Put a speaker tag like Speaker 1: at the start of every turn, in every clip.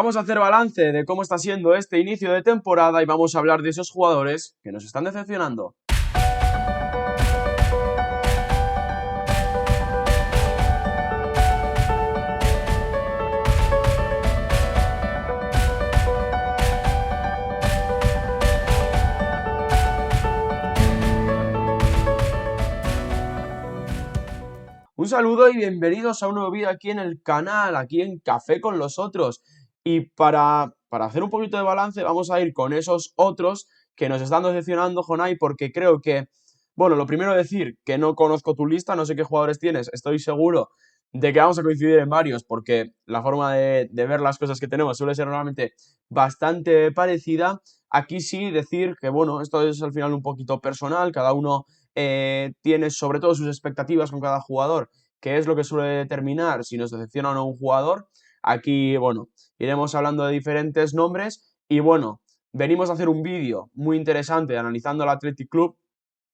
Speaker 1: Vamos a hacer balance de cómo está siendo este inicio de temporada y vamos a hablar de esos jugadores que nos están decepcionando. Un saludo y bienvenidos a un nuevo vídeo aquí en el canal, aquí en Café con los Otros. Y para hacer un poquito de balance vamos a ir con esos otros que nos están decepcionando, Jonai, porque creo que, bueno, lo primero decir que no conozco tu lista, no sé qué jugadores tienes, estoy seguro de que vamos a coincidir en varios, porque la forma de ver las cosas que tenemos suele ser normalmente bastante parecida. Aquí sí decir que, bueno, esto es al final un poquito personal, cada uno tiene sobre todo sus expectativas con cada jugador, que es lo que suele determinar si nos decepciona o no un jugador. Aquí, bueno, iremos hablando de diferentes nombres y bueno, venimos a hacer un vídeo muy interesante analizando al Athletic Club.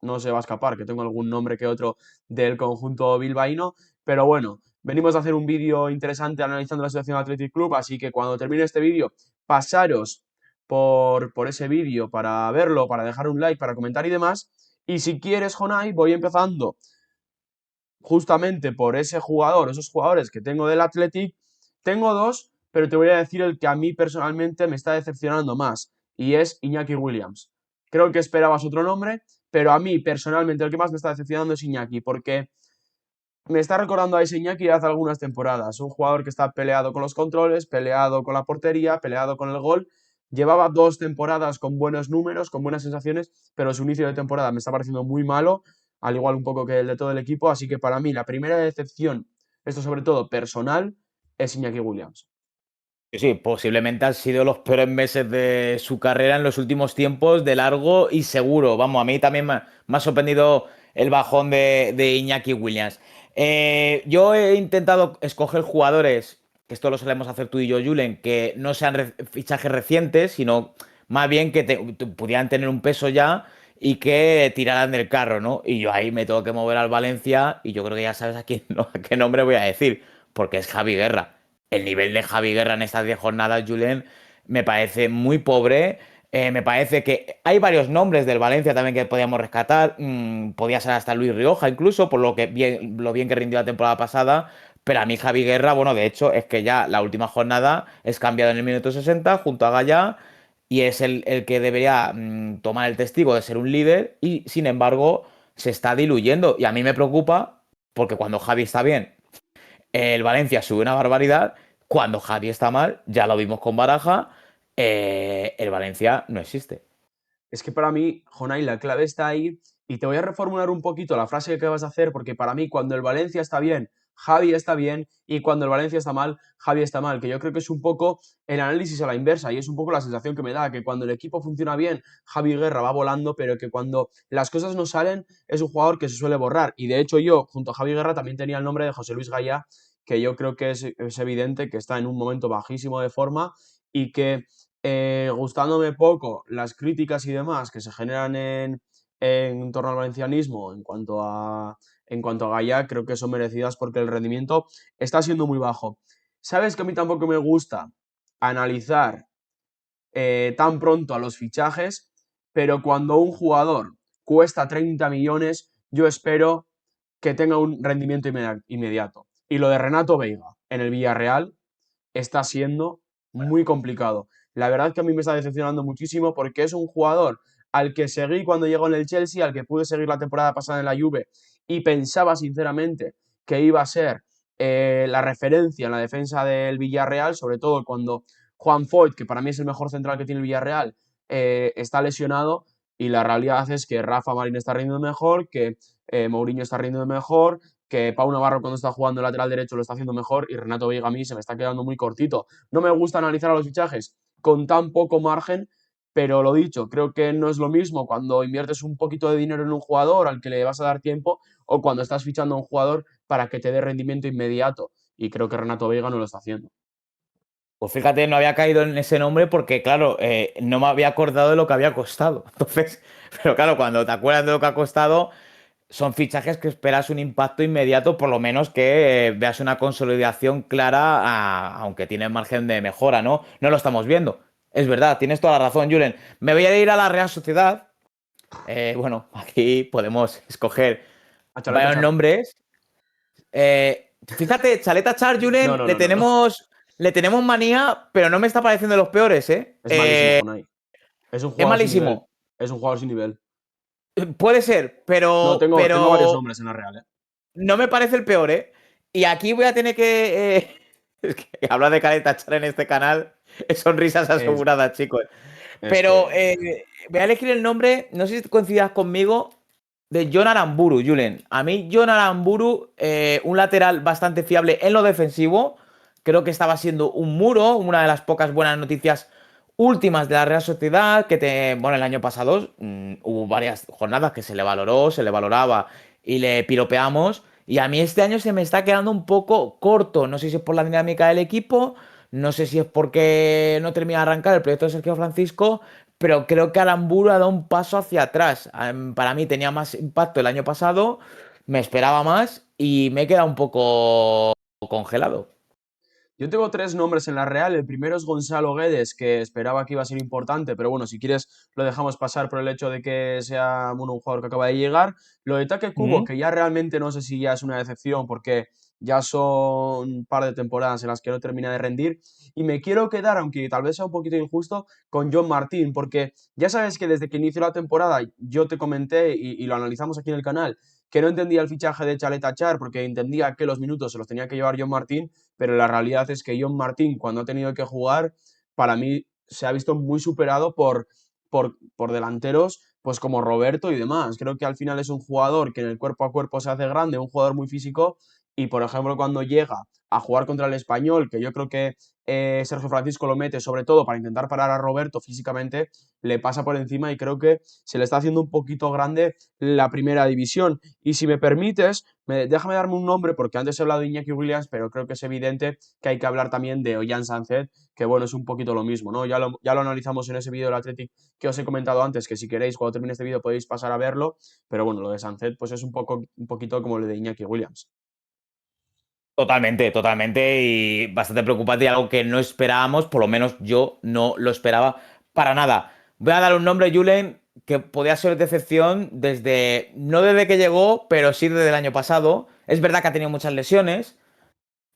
Speaker 1: No se va a escapar que tengo algún nombre que otro del conjunto bilbaíno, pero bueno, venimos a hacer un vídeo interesante analizando la situación del Athletic Club, así que cuando termine este vídeo, pasaros por ese vídeo para verlo, para dejar un like, para comentar y demás. Y si quieres, Jonai, voy empezando justamente por ese jugador, esos jugadores que tengo del Athletic. Tengo dos, pero te voy a decir el que a mí personalmente me está decepcionando más, y es Iñaki Williams. Creo que esperabas otro nombre, pero a mí personalmente el que más me está decepcionando es Iñaki, porque me está recordando a ese Iñaki de hace algunas temporadas, un jugador que está peleado con los controles, peleado con la portería, peleado con el gol. Llevaba 2 temporadas con buenos números, con buenas sensaciones, pero su inicio de temporada me está pareciendo muy malo, al igual un poco que el de todo el equipo, así que para mí la primera decepción, esto sobre todo personal, es Iñaki Williams.
Speaker 2: Sí, posiblemente han sido los peores meses de su carrera en los últimos tiempos, de largo y seguro. Vamos, a mí también me ha sorprendido el bajón de Iñaki Williams. Yo he intentado escoger jugadores, que esto lo solemos hacer tú y yo, Julen, que no sean fichajes recientes, sino más bien que pudieran tener un peso ya y que tiraran del carro, ¿no? Y yo ahí me tengo que mover al Valencia y yo creo que ya sabes a quién, a qué nombre voy a decir, porque es Javi Guerra. El nivel de Javi Guerra en estas 10 jornadas, Julen, me parece muy pobre. Me parece que hay varios nombres del Valencia también que podíamos rescatar. Podía ser hasta Luis Rioja, incluso, por lo bien que rindió la temporada pasada. Pero a mí Javi Guerra, bueno, de hecho, es que ya la última jornada es cambiado en el minuto 60 junto a Gaya y es el que debería tomar el testigo de ser un líder y, sin embargo, se está diluyendo. Y a mí me preocupa porque cuando Javi está bien el Valencia sube una barbaridad. Cuando Javi está mal, ya lo vimos con Baraja, el Valencia no existe.
Speaker 1: Es que para mí, Jonay, la clave está ahí y te voy a reformular un poquito la frase que vas a hacer porque para mí cuando el Valencia está bien, Javi está bien y cuando el Valencia está mal, Javi está mal, que yo creo que es un poco el análisis a la inversa y es un poco la sensación que me da, que cuando el equipo funciona bien, Javi Guerra va volando, pero que cuando las cosas no salen es un jugador que se suele borrar y de hecho yo, junto a Javi Guerra, también tenía el nombre de José Luis Gaya, que yo creo que es evidente que está en un momento bajísimo de forma y que gustándome poco las críticas y demás que se generan en torno al valencianismo en cuanto a Gaya, creo que son merecidas porque el rendimiento está siendo muy bajo. ¿Sabes que a mí tampoco me gusta analizar tan pronto a los fichajes? Pero cuando un jugador cuesta 30 millones, yo espero que tenga un rendimiento inmediato. Y lo de Renato Veiga en el Villarreal está siendo muy complicado. La verdad que a mí me está decepcionando muchísimo porque es un jugador al que seguí cuando llegó en el Chelsea, al que pude seguir la temporada pasada en la Juve y pensaba sinceramente que iba a ser la referencia en la defensa del Villarreal, sobre todo cuando Juan Foyth, que para mí es el mejor central que tiene el Villarreal, está lesionado y la realidad es que Rafa Marín está rindiendo mejor, que Mourinho está rindiendo mejor, que Pau Navarro cuando está jugando lateral derecho lo está haciendo mejor y Renato Veiga a mí se me está quedando muy cortito. No me gusta analizar a los fichajes con tan poco margen, pero lo dicho, creo que no es lo mismo cuando inviertes un poquito de dinero en un jugador al que le vas a dar tiempo o cuando estás fichando a un jugador para que te dé rendimiento inmediato. Y creo que Renato Veiga no lo está haciendo.
Speaker 2: Pues fíjate, no había caído en ese nombre porque, claro, no me había acordado de lo que había costado. Entonces, pero claro, cuando te acuerdas de lo que ha costado, son fichajes que esperas un impacto inmediato, por lo menos que veas una consolidación clara, aunque tiene margen de mejora, ¿no? No lo estamos viendo. Es verdad, tienes toda la razón, Julen. Me voy a ir a la Real Sociedad. Bueno, aquí podemos escoger
Speaker 1: A Chaleta
Speaker 2: varios
Speaker 1: Char.
Speaker 2: nombres. Fíjate, Chaleta Char,
Speaker 1: No,
Speaker 2: Julen,
Speaker 1: no, no, no, no.
Speaker 2: le tenemos manía, pero no me está pareciendo de los peores, ¿eh?
Speaker 1: Es malísimo, Jonai. Es un
Speaker 2: Es
Speaker 1: jugador sin nivel.
Speaker 2: malísimo.
Speaker 1: Es un jugador sin nivel.
Speaker 2: Puede ser,
Speaker 1: No,
Speaker 2: pero,
Speaker 1: tengo varios
Speaker 2: pero
Speaker 1: nombres en la Real, ¿eh?
Speaker 2: no me parece el peor, ¿eh? Y aquí voy a tener que... es que hablar de Caleta Char en este canal es sonrisas
Speaker 1: Es,
Speaker 2: aseguradas, chicos.
Speaker 1: es
Speaker 2: Pero
Speaker 1: que.
Speaker 2: voy a elegir el nombre, no sé si coincidas conmigo, de John Aramburu, Julen. A mí, John Aramburu, un lateral bastante fiable en lo defensivo. Creo que estaba siendo un muro, una de las pocas buenas noticias últimas de la Real Sociedad. Bueno, el año pasado hubo varias jornadas que se le valoró, se le valoraba y le piropeamos. Y a mí este año se me está quedando un poco corto. No sé si es por la dinámica del equipo, no sé si es porque no termina de arrancar el proyecto de Sergio Francisco, pero creo que Aramburu ha dado un paso hacia atrás. Para mí tenía más impacto el año pasado, me esperaba más y me he quedado un poco congelado.
Speaker 1: Yo tengo tres nombres en la Real. El primero es Gonzalo Guedes, que esperaba que iba a ser importante, pero bueno, si quieres lo dejamos pasar por el hecho de que sea bueno, un jugador que acaba de llegar. Lo de Taque Kubo,
Speaker 2: ¿Mm?
Speaker 1: que ya realmente no sé si ya es una decepción, porque ya son un par de temporadas en las que no termina de rendir. Y me quiero quedar, aunque tal vez sea un poquito injusto, con John Martín, porque ya sabes que desde que inició la temporada yo te comenté y lo analizamos aquí en el canal, que no entendía el fichaje de Chaleta Char, porque entendía que los minutos se los tenía que llevar John Martín, pero la realidad es que John Martín, cuando ha tenido que jugar, para mí se ha visto muy superado por delanteros pues como Roberto y demás. Creo que al final es un jugador que en el cuerpo a cuerpo se hace grande, un jugador muy físico, y por ejemplo cuando llega a jugar contra el Español, que yo creo que Sergio Francisco lo mete sobre todo para intentar parar a Roberto físicamente, le pasa por encima y creo que se le está haciendo un poquito grande la primera división. Y si me permites, déjame darme un nombre, porque antes he hablado de Iñaki Williams, pero creo que es evidente que hay que hablar también de Ollán Sánchez, que bueno, es un poquito lo mismo, ¿no? Ya lo analizamos en ese vídeo del Athletic que os he comentado antes, que si queréis, cuando termine este vídeo podéis pasar a verlo, pero bueno, lo de Sánchez pues es un poquito como lo de Iñaki Williams.
Speaker 2: Totalmente, totalmente y bastante preocupante y algo que no esperábamos, por lo menos yo no lo esperaba para nada. Voy a dar un nombre, Julen, que podía ser decepción no desde que llegó, pero sí desde el año pasado. Es verdad que ha tenido muchas lesiones,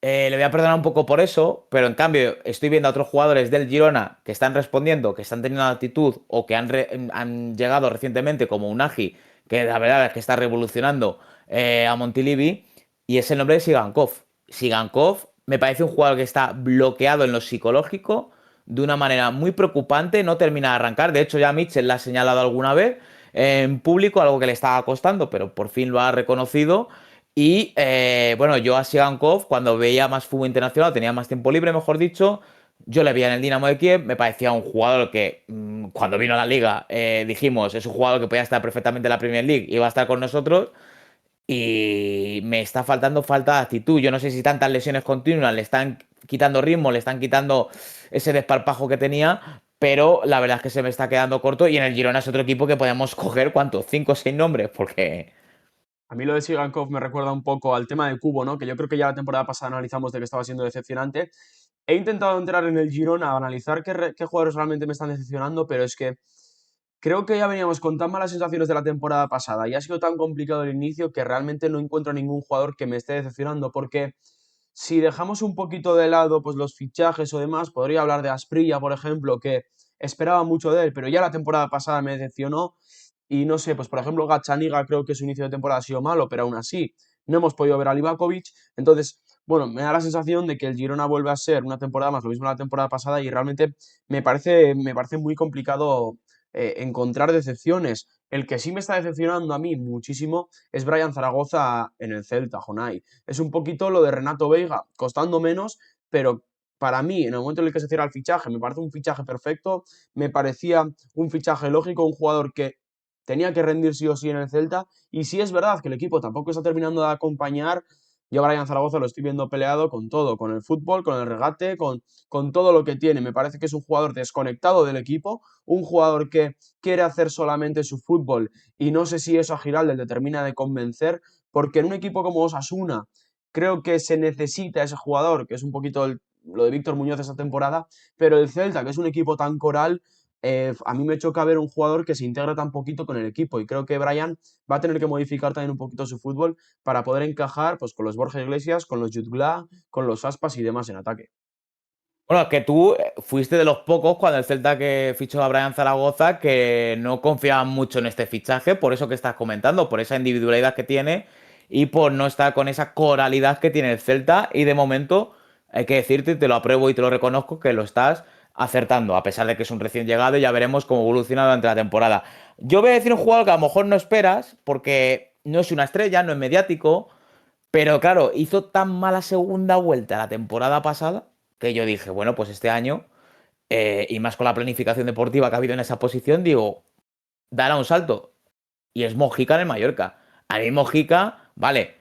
Speaker 2: le voy a perdonar un poco por eso, pero en cambio estoy viendo a otros jugadores del Girona que están respondiendo, que están teniendo actitud o que han llegado recientemente, como Unagi, que la verdad es que está revolucionando a Montilivi, y es el nombre de Sigankov. Sigankov me parece un jugador que está bloqueado en lo psicológico de una manera muy preocupante, no termina de arrancar. De hecho, ya Mitchell le ha señalado alguna vez en público, algo que le estaba costando, pero por fin lo ha reconocido. Y bueno, yo a Sigankov, cuando veía más fútbol internacional, tenía más tiempo libre, mejor dicho, yo le veía en el Dinamo de Kiev, me parecía un jugador que cuando vino a la liga dijimos, es un jugador que podía estar perfectamente en la Premier League, iba a estar con nosotros y me está faltando falta de actitud. Yo no sé si tantas lesiones continuas le están quitando ritmo, le están quitando ese desparpajo que tenía, pero la verdad es que se me está quedando corto y en el Girona es otro equipo que podemos coger, ¿cuántos? ¿Cinco o seis nombres? Porque...
Speaker 1: A mí lo de Sigankov me recuerda un poco al tema de Cubo, ¿no? Que yo creo que ya la temporada pasada analizamos de que estaba siendo decepcionante. He intentado entrar en el Girona a analizar qué jugadores realmente me están decepcionando, pero es que creo que ya veníamos con tan malas sensaciones de la temporada pasada y ha sido tan complicado el inicio que realmente no encuentro ningún jugador que me esté decepcionando, porque si dejamos un poquito de lado pues los fichajes o demás, podría hablar de Asprilla, por ejemplo, que esperaba mucho de él, pero ya la temporada pasada me decepcionó. Y no sé, pues por ejemplo, Gachaniga creo que su inicio de temporada ha sido malo, pero aún así no hemos podido ver a Livakovic. Entonces, bueno, me da la sensación de que el Girona vuelve a ser una temporada más lo mismo la temporada pasada y realmente me parece muy complicado encontrar decepciones. El que sí me está decepcionando a mí muchísimo es Brian Zaragoza en el Celta, Jonay. Es un poquito lo de Renato Veiga, costando menos, pero para mí, en el momento en el que se cierra el fichaje, me parece un fichaje perfecto, me parecía un fichaje lógico, un jugador que tenía que rendir sí o sí en el Celta, y sí es verdad que el equipo tampoco está terminando de acompañar, Yo a Brian Zaragoza lo estoy viendo peleado con todo, con el fútbol, con el regate, con todo lo que tiene. Me parece que es un jugador desconectado del equipo, un jugador que quiere hacer solamente su fútbol y no sé si eso a Giraldez le termina de convencer, porque en un equipo como Osasuna creo que se necesita ese jugador, que es un poquito lo de Víctor Muñoz esta temporada, pero el Celta, que es un equipo tan coral, a mí me choca ver un jugador que se integra tan poquito con el equipo y creo que Brian va a tener que modificar también un poquito su fútbol para poder encajar pues, con los Borja Iglesias, con los Jutgla, con los Aspas y demás en ataque.
Speaker 2: Bueno, es que tú fuiste de los pocos cuando el Celta que fichó a Brian Zaragoza que no confiaban mucho en este fichaje, por eso que estás comentando, por esa individualidad que tiene y por no estar con esa coralidad que tiene el Celta. Y de momento, hay que decirte, te lo apruebo y te lo reconozco, que lo estás acertando, a pesar de que es un recién llegado y ya veremos cómo evoluciona durante la temporada. Yo voy a decir un jugador que a lo mejor no esperas, porque no es una estrella, no es mediático, pero claro, hizo tan mala segunda vuelta la temporada pasada que yo dije, bueno, pues este año, y más con la planificación deportiva que ha habido en esa posición, digo, dará un salto. Y es Mojica en el Mallorca. A mí Mojica, vale,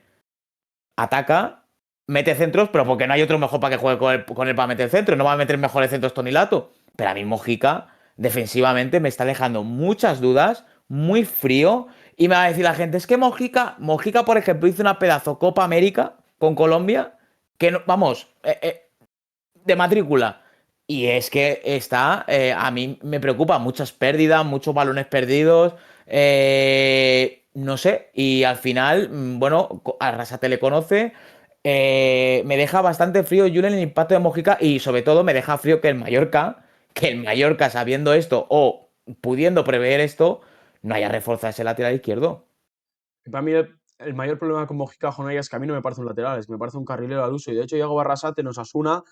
Speaker 2: ataca, mete centros, pero porque no hay otro mejor para que juegue con él para meter centros. No va a meter mejores centros Tonilato. Pero a mí Mojica, defensivamente, me está dejando muchas dudas, muy frío. Y me va a decir la gente, es que Mojica, por ejemplo, hizo una pedazo Copa América con Colombia, que no, vamos, de matrícula. Y es que está, a mí me preocupa, muchas pérdidas, muchos balones perdidos, no sé, y al final, bueno, Arrasate le conoce, me deja bastante frío Julen el impacto de Mojica y sobre todo me deja frío que el Mallorca sabiendo esto o pudiendo prever esto, no haya reforzado ese lateral izquierdo.
Speaker 1: Para mí el mayor problema con Mojica Jonay es que a mí no me parece un lateral, es que me parece un carrilero al uso. Y de hecho, Iago Barrasate nos asuna.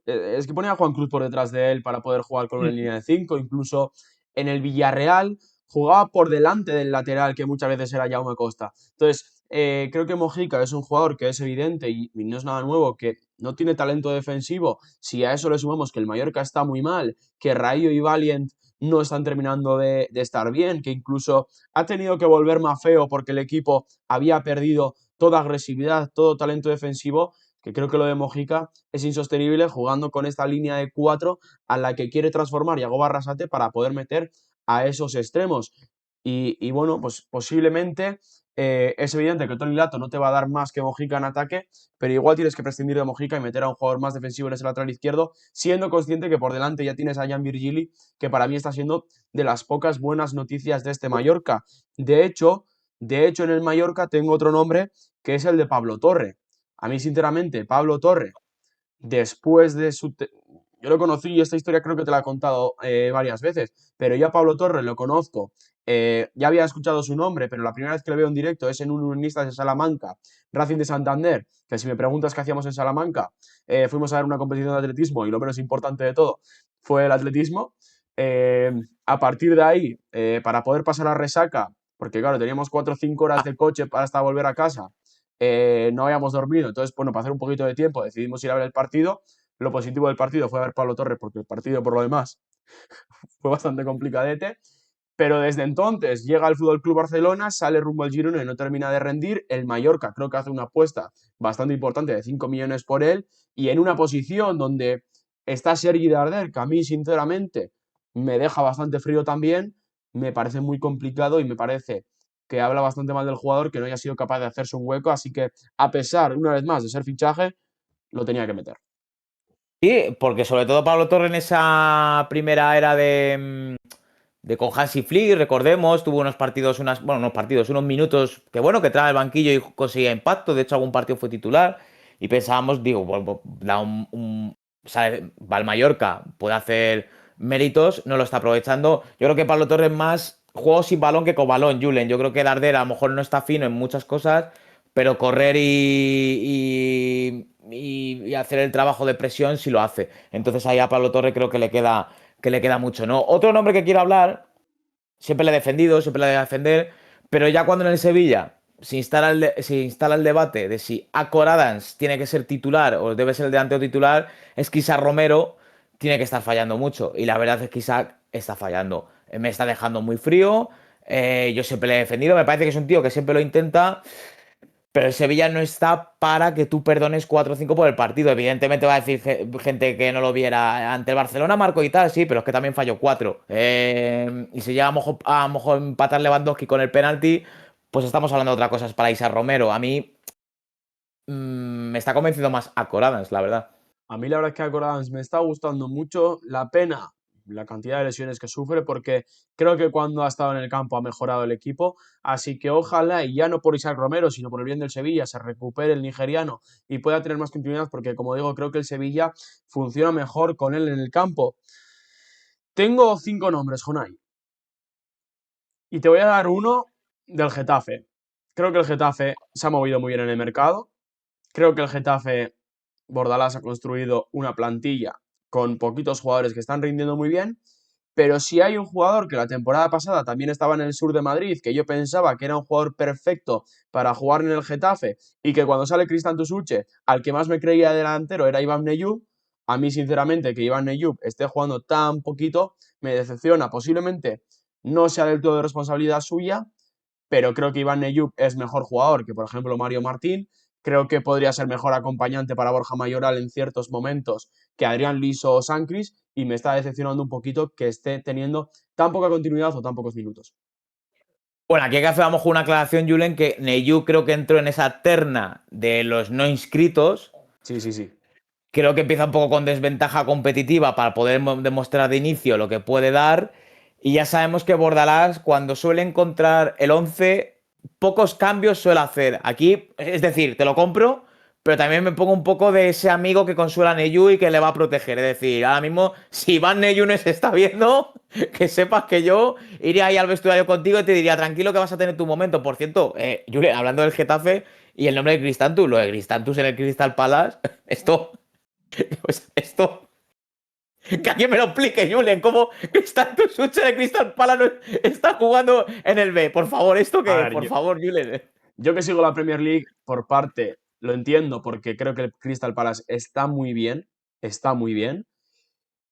Speaker 1: Es que ponía a Juan Cruz por detrás de él para poder jugar con una línea de 5. Incluso en el Villarreal jugaba por delante del lateral, que muchas veces era Jaume Costa. Entonces, creo que Mojica es un jugador que es evidente y no es nada nuevo, que no tiene talento defensivo. Si a eso le sumamos que el Mallorca está muy mal, que Rayo y Valiant no están terminando de estar bien, que incluso ha tenido que volver más feo porque el equipo había perdido toda agresividad, todo talento defensivo, que creo que lo de Mojica es insostenible jugando con esta línea de 4 a la que quiere transformar Yago Barrasate para poder meter a esos extremos. Y bueno, pues posiblemente es evidente que Tony Lato no te va a dar más que Mojica en ataque, pero igual tienes que prescindir de Mojica y meter a un jugador más defensivo en ese lateral izquierdo, siendo consciente que por delante ya tienes a Jan Virgili, que para mí está siendo de las pocas buenas noticias de este Mallorca. De hecho, en el Mallorca tengo otro nombre que es el de Pablo Torre. A mí, sinceramente, Pablo Torre, después de su... Yo lo conocí y esta historia creo que te la he contado varias veces, pero yo a Pablo Torre lo conozco. Ya había escuchado su nombre, pero la primera vez que le veo en directo es en un Unionistas de Salamanca, Racing de Santander, que si me preguntas qué hacíamos en Salamanca, fuimos a ver una competición de atletismo y lo menos importante de todo fue el atletismo. Eh, a partir de ahí, para poder pasar a resaca, porque claro, teníamos 4 o 5 horas de coche para hasta volver a casa, no habíamos dormido, entonces, bueno, para hacer un poquito de tiempo decidimos ir a ver el partido. Lo positivo del partido fue ver Pablo Torres, porque el partido por lo demás fue bastante complicadete. Pero desde entonces llega al Fútbol Club Barcelona, sale rumbo al Girona y no termina de rendir. El Mallorca creo que hace una apuesta bastante importante de 5 millones por él y en una posición donde está Sergi Darder, que a mí sinceramente me deja bastante frío también, me parece muy complicado y me parece que habla bastante mal del jugador que no haya sido capaz de hacerse un hueco, así que a pesar, una vez más, de ser fichaje, lo tenía que meter.
Speaker 2: Sí, porque sobre todo Pablo Torre en esa primera era de con Hansi Flick, recordemos, tuvo unos partidos, bueno, unos partidos, unos minutos que bueno, que trae al banquillo y conseguía impacto. De hecho, algún partido fue titular y pensábamos, digo, bueno, da o sea, va al Mallorca, puede hacer méritos, no lo está aprovechando. Yo creo que Pablo Torres más juego sin balón que con balón, Julen. Yo creo que Darder a lo mejor no está fino en muchas cosas, pero correr y hacer el trabajo de presión sí lo hace. Entonces ahí a Pablo Torre creo que le queda mucho, ¿no? Otro nombre que quiero hablar, siempre le he defendido, siempre le voy a defender, pero ya cuando en el Sevilla se instala el debate de si Acor Adams tiene que ser titular o debe ser el delantero titular, es que Isaac Romero tiene que estar fallando mucho. Y la verdad es que Isaac está fallando. Me está dejando muy frío. Yo siempre le he defendido. Me parece que es un tío que siempre lo intenta. Pero el Sevilla no está para que tú perdones 4 o 5 por el partido. Evidentemente va a decir gente que no lo viera ante el Barcelona, marcó y tal, sí, pero es que también falló 4. Y si llega a lo mejor empatar Lewandowski con el penalti, pues estamos hablando de otras cosas para Isa Romero. A mí me está convenciendo más a Corades, la verdad.
Speaker 1: A mí la verdad es que Adams me está gustando mucho. La pena, la cantidad de lesiones que sufre, porque creo que cuando ha estado en el campo ha mejorado el equipo. Así que ojalá, y ya no por Isaac Romero, sino por el bien del Sevilla, se recupere el nigeriano y pueda tener más continuidad, porque como digo, creo que el Sevilla funciona mejor con él en el campo. Tengo 5 nombres, Jonay, y te voy a dar uno del Getafe. Creo que el Getafe se ha movido muy bien en el mercado. Creo que el Getafe, Bordalás ha construido una plantilla con poquitos jugadores que están rindiendo muy bien, pero si hay un jugador que la temporada pasada también estaba en el sur de Madrid, que yo pensaba que era un jugador perfecto para jugar en el Getafe y que cuando sale Cristian Tusuche, al que más me creía delantero era Iván Neyub, a mí sinceramente que Iván Neyub esté jugando tan poquito me decepciona. Posiblemente no sea del todo de responsabilidad suya, pero creo que Iván Neyub es mejor jugador que, por ejemplo, Mario Martín. Creo que podría ser mejor acompañante para Borja Mayoral en ciertos momentos que Adrián Liso o Sancris, y me está decepcionando un poquito que esté teniendo tan poca continuidad o tan pocos minutos.
Speaker 2: Bueno, aquí hay que hacer a lo mejor una aclaración, Julen, que Neyu creo que entró en esa terna de los no inscritos.
Speaker 1: Sí, sí, sí.
Speaker 2: Creo que empieza un poco con desventaja competitiva para poder demostrar de inicio lo que puede dar. Y ya sabemos que Bordalás, cuando suele encontrar el 11 pocos cambios suele hacer. Aquí, es decir, te lo compro, pero también me pongo un poco de ese amigo que consuela a Neyu y que le va a proteger. Es decir, ahora mismo, si Iván Neyu no se está viendo, que sepas que yo iría ahí al vestuario contigo y te diría, tranquilo que vas a tener tu momento. Por cierto, Julen, hablando del Getafe y el nombre de Cristantus, lo de Cristantus en el Crystal Palace, esto. Pues esto, que alguien me lo explique, Julen, cómo está tu Sucha de Crystal Palace está jugando en el B. Por favor, ¿esto
Speaker 1: A
Speaker 2: qué es?
Speaker 1: ver,
Speaker 2: Por favor, Julen.
Speaker 1: yo que sigo la Premier League, por parte, lo entiendo porque creo que el Crystal Palace está muy bien, está muy bien.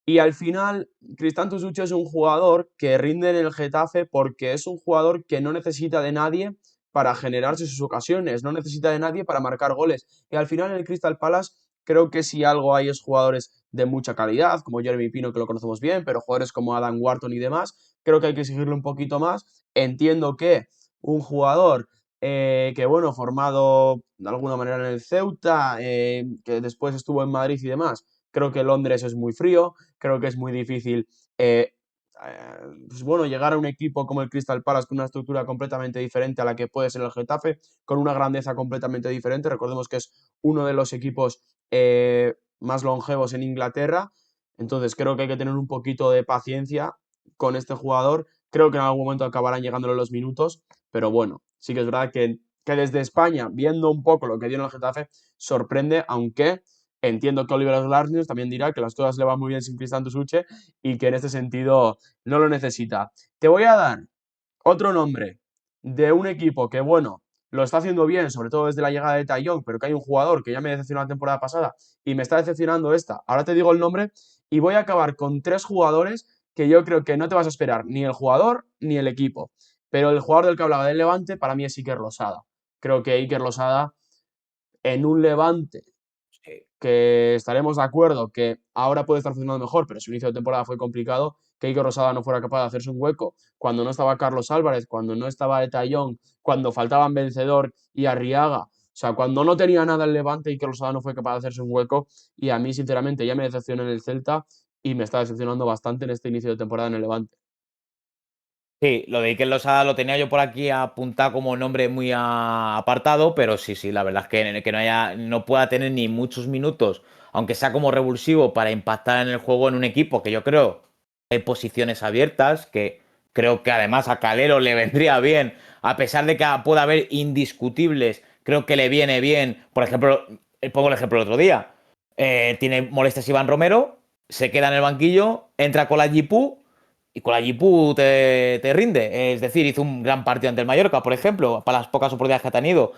Speaker 1: Y al final, Cristán Tusucho es un jugador que rinde en el Getafe porque es un jugador que no necesita de nadie para generarse sus ocasiones, no necesita de nadie para marcar goles. Y al final en el Crystal Palace creo que si algo hay es jugadores de mucha calidad, como Jeremy Pino, que lo conocemos bien, pero jugadores como Adam Wharton y demás, creo que hay que exigirle un poquito más. Entiendo que un jugador que, bueno, formado de alguna manera en el Ceuta, que después estuvo en Madrid y demás, creo que Londres es muy frío, creo que es muy difícil pues bueno, llegar a un equipo como el Crystal Palace con una estructura completamente diferente a la que puede ser el Getafe, con una grandeza completamente diferente. Recordemos que es uno de los equipos más longevos en Inglaterra, entonces creo que hay que tener un poquito de paciencia con este jugador. Creo que en algún momento acabarán llegándole los minutos, pero bueno, sí que es verdad que desde España, viendo un poco lo que dio en el Getafe, sorprende, aunque entiendo que Oliver Glasner también dirá que las cosas le van muy bien sin Cristian Tusuche y que en este sentido no lo necesita. Te voy a dar otro nombre de un equipo que, bueno, lo está haciendo bien, sobre todo desde la llegada de Taillon, pero que hay un jugador que ya me decepcionó la temporada pasada y me está decepcionando esta. Ahora te digo el nombre y voy a acabar con 3 jugadores que yo creo que no te vas a esperar ni el jugador ni el equipo. Pero el jugador del que hablaba del Levante para mí es Iker Losada. Creo que Iker Losada en un Levante que estaremos de acuerdo que ahora puede estar funcionando mejor, pero su inicio de temporada fue complicado, que Iker Rosada no fuera capaz de hacerse un hueco cuando no estaba Carlos Álvarez, cuando no estaba Etayón, cuando faltaban Vencedor y Arriaga. O sea, cuando no tenía nada el Levante, Iker Rosada no fue capaz de hacerse un hueco y a mí, sinceramente, ya me decepcionó en el Celta y me está decepcionando bastante en este inicio de temporada en el Levante.
Speaker 2: Sí, lo de Iker Losada lo tenía yo por aquí apuntado como nombre muy apartado, pero sí, sí, la verdad es que no pueda tener ni muchos minutos, aunque sea como revulsivo para impactar en el juego en un equipo que yo creo que hay posiciones abiertas, que creo que además a Calero le vendría bien, a pesar de que pueda haber indiscutibles, creo que le viene bien. Por ejemplo, pongo el ejemplo el otro día. Tiene molestias Iván Romero, se queda en el banquillo, entra con la Gipú y con la Gipú te rinde. Es decir, hizo un gran partido ante el Mallorca, por ejemplo, para las pocas oportunidades que ha tenido.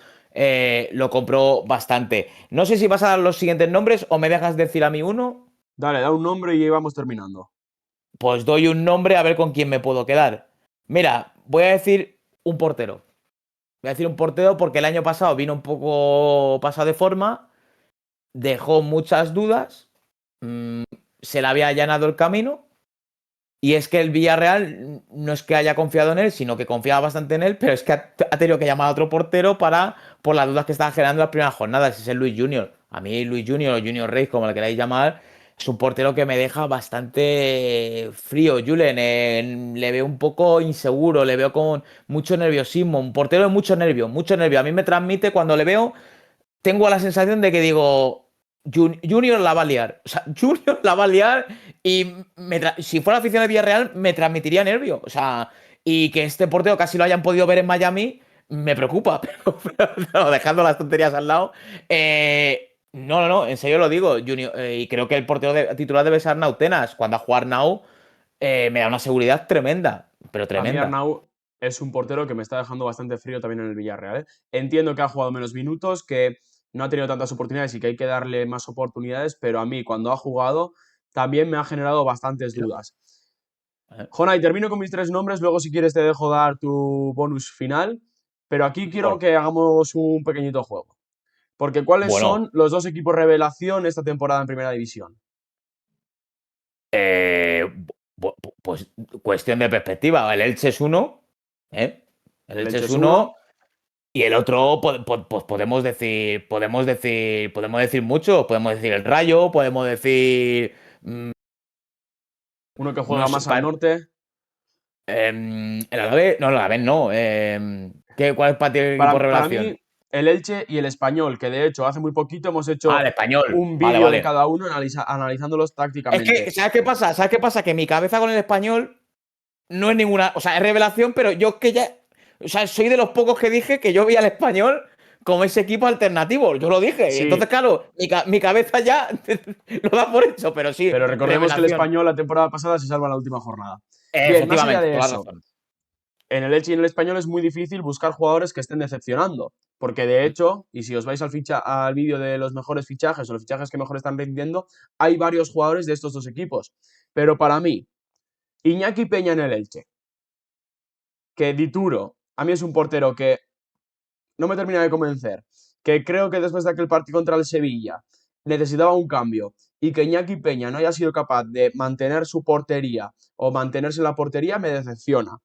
Speaker 2: Lo compró bastante. No sé si vas a dar los siguientes nombres o me dejas decir a mí uno.
Speaker 1: Dale, da un nombre y ahí vamos terminando.
Speaker 2: Pues doy un nombre a ver con quién me puedo quedar. Mira, voy a decir un portero. Voy a decir un portero porque el año pasado vino un poco pasado de forma, dejó muchas dudas, mm, se le había allanado el camino. Y es que el Villarreal no es que haya confiado en él, sino que confiaba bastante en él, pero es que ha tenido que llamar a otro portero por las dudas que estaban generando en las primeras jornadas. Ese es Luis Junior. A mí Luis Junior o Junior Reis, como le queráis llamar, es un portero que me deja bastante frío. Julen, le veo un poco inseguro, le veo con mucho nerviosismo. Un portero de mucho nervio, mucho nervio. A mí me transmite cuando le veo tengo la sensación de que digo, Junior la va a liar. O sea, Junior la va a liar y si fuera afición de Villarreal me transmitiría nervio. O sea, y que este portero casi lo hayan podido ver en Miami me preocupa, pero dejando las tonterías al lado. No, en serio lo digo, Junior, y creo que el portero titular debe ser Nautenas. Cuando a jugar Nau me da una seguridad tremenda, pero
Speaker 1: A mí
Speaker 2: tremenda.
Speaker 1: Arnau es un portero que me está dejando bastante frío también en el Villarreal, ¿eh? Entiendo que ha jugado menos minutos, que no ha tenido tantas oportunidades y que hay que darle más oportunidades, pero a mí cuando ha jugado también me ha generado bastantes dudas.
Speaker 2: Eh,
Speaker 1: Jonay, termino con mis tres nombres, luego si quieres te dejo dar tu bonus final, pero aquí quiero
Speaker 2: Por-
Speaker 1: que hagamos un pequeñito juego. Porque ¿cuáles
Speaker 2: Bueno,
Speaker 1: son los dos equipos revelación esta temporada en Primera División?
Speaker 2: Eh, pues cuestión de perspectiva. El Elche es uno, ¿eh? El
Speaker 1: El
Speaker 2: Elche
Speaker 1: Elche
Speaker 2: es
Speaker 1: es uno,
Speaker 2: uno y el otro, pues podemos decir mucho. Podemos decir el Rayo, podemos decir,
Speaker 1: uno que
Speaker 2: no
Speaker 1: juega
Speaker 2: sé,
Speaker 1: más al norte.
Speaker 2: el Alavés, no, el Alavés no. ¿Cuál es para ti el equipo
Speaker 1: Para mí,
Speaker 2: revelación?
Speaker 1: el Elche y el Español, que de hecho hace muy poquito hemos
Speaker 2: Ah, el
Speaker 1: hecho
Speaker 2: Español.
Speaker 1: un
Speaker 2: Vale,
Speaker 1: vídeo de
Speaker 2: vale.
Speaker 1: cada uno analizándolos
Speaker 2: Es
Speaker 1: tácticamente.
Speaker 2: que, ¿sabes qué pasa? ¿Sabes qué pasa? Que mi cabeza con el Español no es ninguna, o sea, es revelación, pero yo que ya, o sea, soy de los pocos que dije que yo vi al Español como ese equipo alternativo, yo lo dije, y entonces
Speaker 1: Sí,
Speaker 2: claro, mi cabeza ya lo da por hecho, pero sí,
Speaker 1: pero recordemos que el
Speaker 2: revelación.
Speaker 1: Español la temporada pasada se salva en la última jornada. Bien, más allá
Speaker 2: Efectivamente,
Speaker 1: de
Speaker 2: toda la
Speaker 1: eso,
Speaker 2: razón.
Speaker 1: en el Elche y en el Español es muy difícil buscar jugadores que estén decepcionando, porque de hecho, y si os vais al vídeo de los mejores fichajes o los fichajes que mejor están rindiendo, hay varios jugadores de estos dos equipos. Pero para mí, Iñaki Peña en el Elche, que Dituro, a mí es un portero que no me termina de convencer, que creo que después de aquel partido contra el Sevilla necesitaba un cambio y que Iñaki Peña no haya sido capaz de mantener su portería o mantenerse en la portería me decepciona.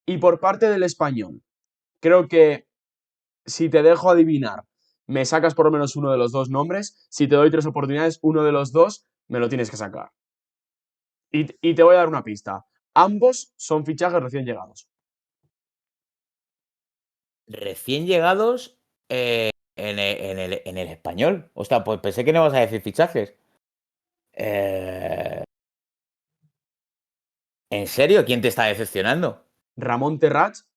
Speaker 1: Y por parte del español, creo que si te dejo adivinar, me sacas por lo menos uno de los dos nombres, si te doy tres oportunidades, uno de los dos me lo tienes que sacar. Y te voy a dar una pista. Ambos son fichajes recién llegados.
Speaker 2: Recién llegados en el Español. Hostia, pues pensé que no ibas a decir fichajes. Eh, ¿En serio? ¿Quién te está decepcionando?
Speaker 1: Ramón Terrats,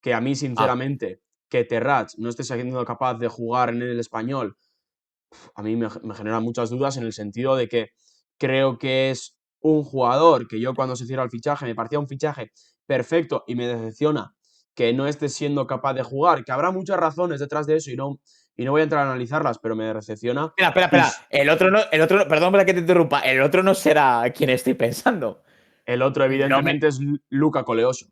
Speaker 1: que a mí
Speaker 2: Ah,
Speaker 1: sinceramente, que Terrats no esté siendo capaz de jugar en el español, a mí me genera muchas dudas en el sentido de que creo que es un jugador que yo cuando se cierra el fichaje me parecía un fichaje perfecto y me decepciona que no esté siendo capaz de jugar, que habrá muchas razones detrás de eso y no voy a entrar a analizarlas, pero me decepciona.
Speaker 2: espera.
Speaker 1: Y
Speaker 2: Perdón para que te interrumpa. El otro no será quien estoy pensando.
Speaker 1: el otro
Speaker 2: No me.
Speaker 1: evidentemente es Luca Coleoso.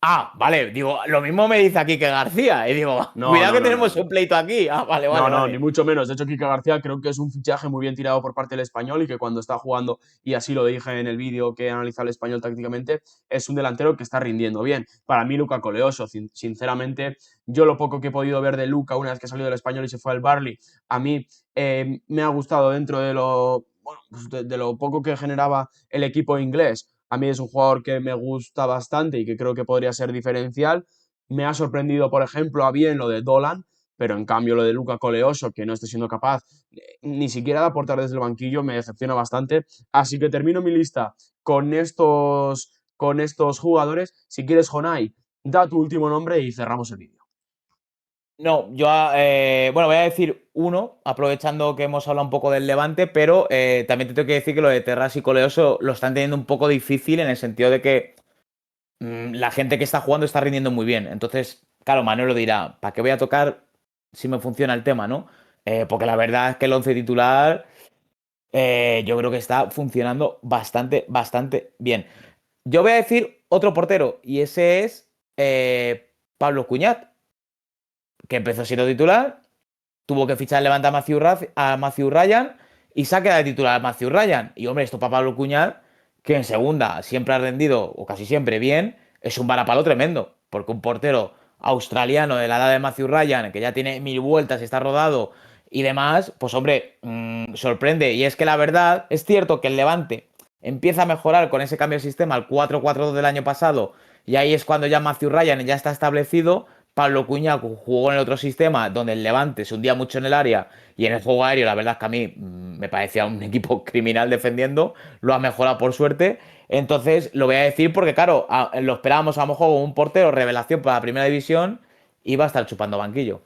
Speaker 2: Ah, vale, digo, lo mismo me dice aquí que García. Y digo,
Speaker 1: No,
Speaker 2: cuidado
Speaker 1: no,
Speaker 2: que
Speaker 1: no, no,
Speaker 2: tenemos
Speaker 1: no.
Speaker 2: un pleito aquí. Ah,
Speaker 1: No, no, ni
Speaker 2: vale.
Speaker 1: mucho menos. De hecho, Kike García creo que es un fichaje muy bien tirado por parte del español y que cuando está jugando, y así lo dije en el vídeo que analiza el español tácticamente, es un delantero que está rindiendo bien. Para mí, Luca Coleoso, sinceramente, yo lo poco que he podido ver de Luca una vez que salió del español y se fue al Barley, a mí me ha gustado dentro de lo, bueno, pues de lo poco que generaba el equipo inglés. A mí es un jugador que me gusta bastante y que creo que podría ser diferencial. Me ha sorprendido, por ejemplo, a bien lo de Dolan, pero en cambio lo de Luca Coleoso, que no esté siendo capaz ni siquiera de aportar desde el banquillo, me decepciona bastante. Así que termino mi lista con estos jugadores. Si quieres, Jonai, da tu último nombre y cerramos el vídeo.
Speaker 2: No, yo, bueno, voy a decir uno, aprovechando que hemos hablado un poco del Levante, pero también te tengo que decir que lo de Terras y Coleoso lo están teniendo un poco difícil en el sentido de que la gente que está jugando está rindiendo muy bien. Entonces, claro, Manuel lo dirá, ¿para qué voy a tocar si me funciona el tema, no? Porque la verdad es que el once titular yo creo que está funcionando bastante bien. Yo voy a decir otro portero y ese es Pablo Cuñat, que empezó siendo titular, tuvo que fichar el Levante a Matthew Ryan y se ha quedado de titular Matthew Ryan. Y hombre, esto para Pablo Cuñat, que en segunda siempre ha rendido, o casi siempre bien, es un varapalo tremendo. Porque un portero australiano de la edad de Matthew Ryan, que ya tiene 1000 vueltas y está rodado y demás, pues hombre, sorprende. Y es que la verdad, es cierto que el Levante empieza a mejorar con ese cambio de sistema al 4-4-2 del año pasado, y ahí es cuando ya Matthew Ryan ya está establecido. Pablo Cuña jugó en el otro sistema donde el Levante se hundía mucho en el área y en el juego aéreo la verdad es que a mí me parecía un equipo criminal defendiendo, lo ha mejorado por suerte. Entonces lo voy a decir porque claro, lo esperábamos a lo mejor como un portero revelación para la primera división y va a estar chupando banquillo.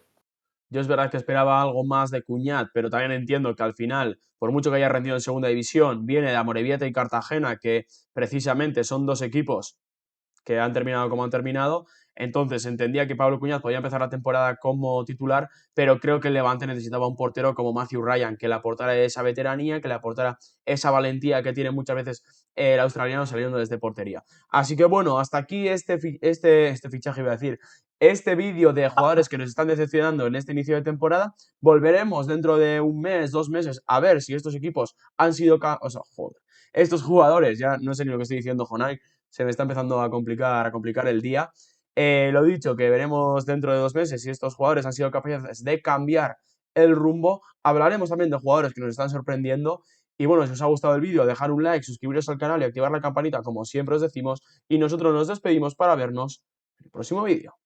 Speaker 1: Yo es verdad que esperaba algo más de Cuñat, pero también entiendo que al final, por mucho que haya rendido en segunda división, viene de Amorebieta y Cartagena, que precisamente son dos equipos que han terminado como han terminado. Entonces entendía que Pablo Cuñaz podía empezar la temporada como titular, pero creo que el Levante necesitaba un portero como Matthew Ryan, que le aportara esa veteranía, que le aportara esa valentía que tiene muchas veces el australiano saliendo desde portería. Así que bueno, hasta aquí este fichaje, iba a decir, este vídeo de jugadores que nos están decepcionando en este inicio de temporada. Volveremos dentro de un mes, 2 meses, a ver si estos equipos han sido... O sea, joder, estos jugadores, ya no sé ni lo que estoy diciendo, Jonai, se me está empezando a complicar el día. Lo dicho, que veremos dentro de 2 meses si estos jugadores han sido capaces de cambiar el rumbo. Hablaremos también de jugadores que nos están sorprendiendo. Y bueno, si os ha gustado el vídeo, dejar un like, suscribiros al canal y activar la campanita, como siempre os decimos. Y nosotros nos despedimos para vernos en el próximo vídeo.